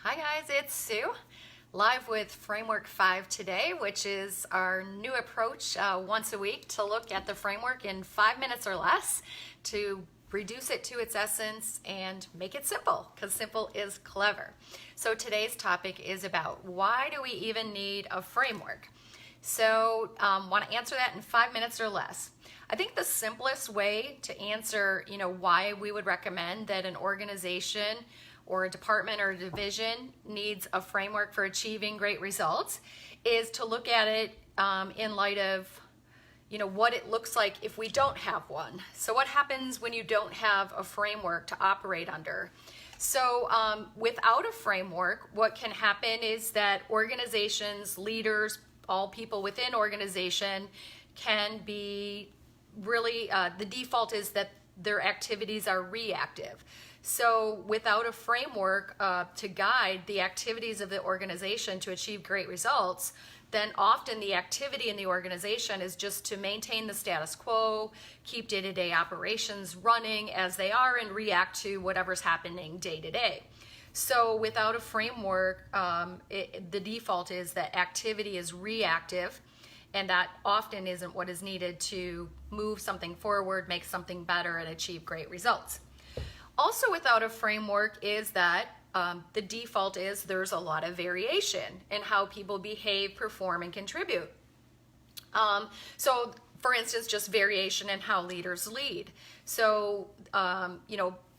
Hi guys, it's Sue, live with Framework 5 today, which is our new approach once a week to look at the framework in 5 minutes or less to reduce it to its essence and make it simple, because simple is clever. So today's topic is about why do we even need a framework? So want to answer that in 5 minutes or less. I think the simplest way to answer, why we would recommend that an organization or a department or a division needs a framework for achieving great results is to look at it in light of what it looks like if we don't have one. So what happens when you don't have a framework to operate under? So without a framework, what can happen is that organizations, leaders, all people within organization can be really, the default is that their activities are reactive. So without a framework to guide the activities of the organization to achieve great results, then often the activity in the organization is just to maintain the status quo, keep day-to-day operations running as they are, and react to whatever's happening day to day. So without a framework, the default is that activity is reactive, and that often isn't what is needed to move something forward, make something better, and achieve great results. Also without a framework is that the default is there's a lot of variation in how people behave, perform, and contribute. So for instance, just variation in how leaders lead. So,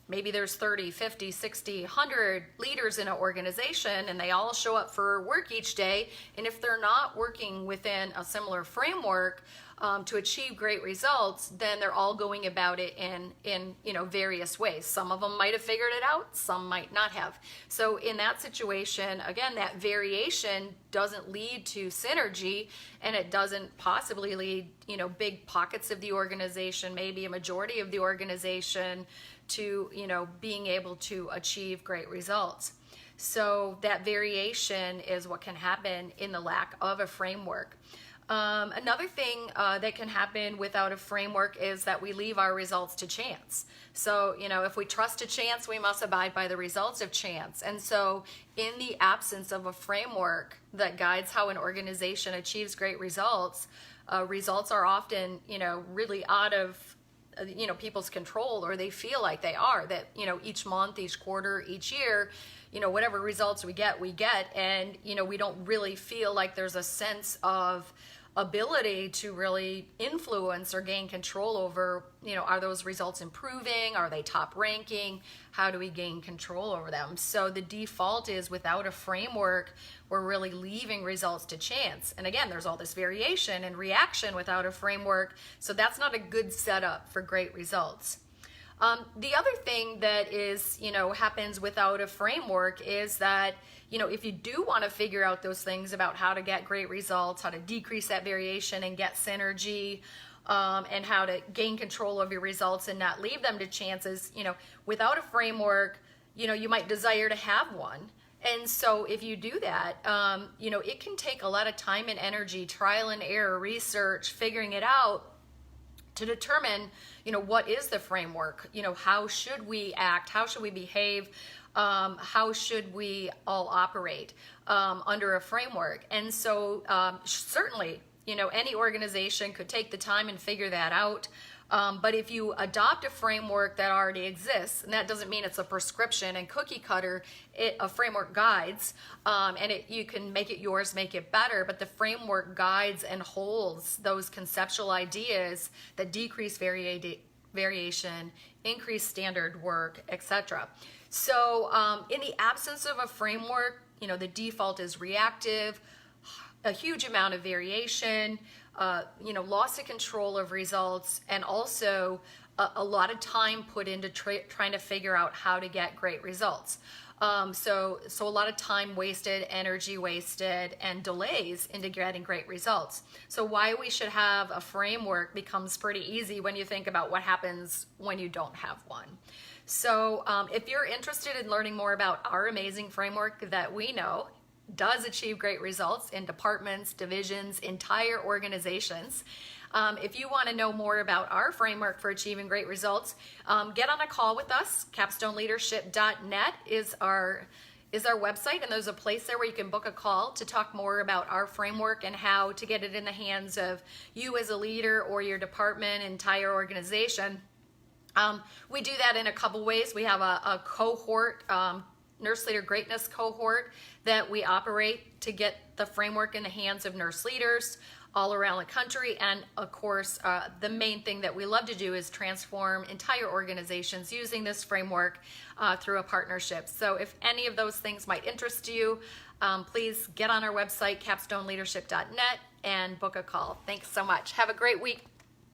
maybe there's 30, 50, 60, 100 leaders in an organization and they all show up for work each day. And if they're not working within a similar framework to achieve great results, then they're all going about it in various ways. Some of them might have figured it out, some might not have. So in that situation, again, that variation doesn't lead to synergy, and it doesn't possibly lead, big pockets of the organization, maybe a majority of the organization, to being able to achieve great results. So that variation is what can happen in the lack of a framework. Another thing that can happen without a framework is that we leave our results to chance. So, if we trust to chance, we must abide by the results of chance. And so in the absence of a framework that guides how an organization achieves great results, results are often, really out of people's control, or they feel like they are, that each month, each quarter, each year, whatever results we get, and we don't really feel like there's a sense of ability to really influence or gain control over, are those results improving, are they top ranking, how do we gain control over them? So the default is without a framework, we're really leaving results to chance. And again, there's all this variation and reaction without a framework, so that's not a good setup for great results. The other thing that is, happens without a framework is that, if you do want to figure out those things about how to get great results, how to decrease that variation and get synergy, and how to gain control of your results and not leave them to chances, without a framework, you might desire to have one. And so if you do that, it can take a lot of time and energy, trial and error, research, figuring it out, to determine, what is the framework? How should we act? How should we behave? How should we all operate under a framework? And so certainly, any organization could take the time and figure that out. But if you adopt a framework that already exists, and that doesn't mean it's a prescription and cookie cutter, a framework guides, and you can make it yours, make it better, but the framework guides and holds those conceptual ideas that decrease variation, increase standard work, etc. So in the absence of a framework, the default is reactive, a huge amount of variation, loss of control of results, and also a lot of time put into trying to figure out how to get great results. So a lot of time wasted, energy wasted, and delays into getting great results. So why we should have a framework becomes pretty easy when you think about what happens when you don't have one. So if you're interested in learning more about our amazing framework that we know does achieve great results in departments, divisions, entire organizations. If you want to know more about our framework for achieving great results, get on a call with us. CapstoneLeadership.net is our is our website, and there's a place there where you can book a call to talk more about our framework and how to get it in the hands of you as a leader or your department, entire organization. We do that in a couple ways. We have a cohort, Nurse Leader Greatness cohort that we operate to get the framework in the hands of nurse leaders all around the country. And of course, the main thing that we love to do is transform entire organizations using this framework through a partnership. So if any of those things might interest you, please get on our website, capstoneleadership.net, and book a call. Thanks so much. Have a great week.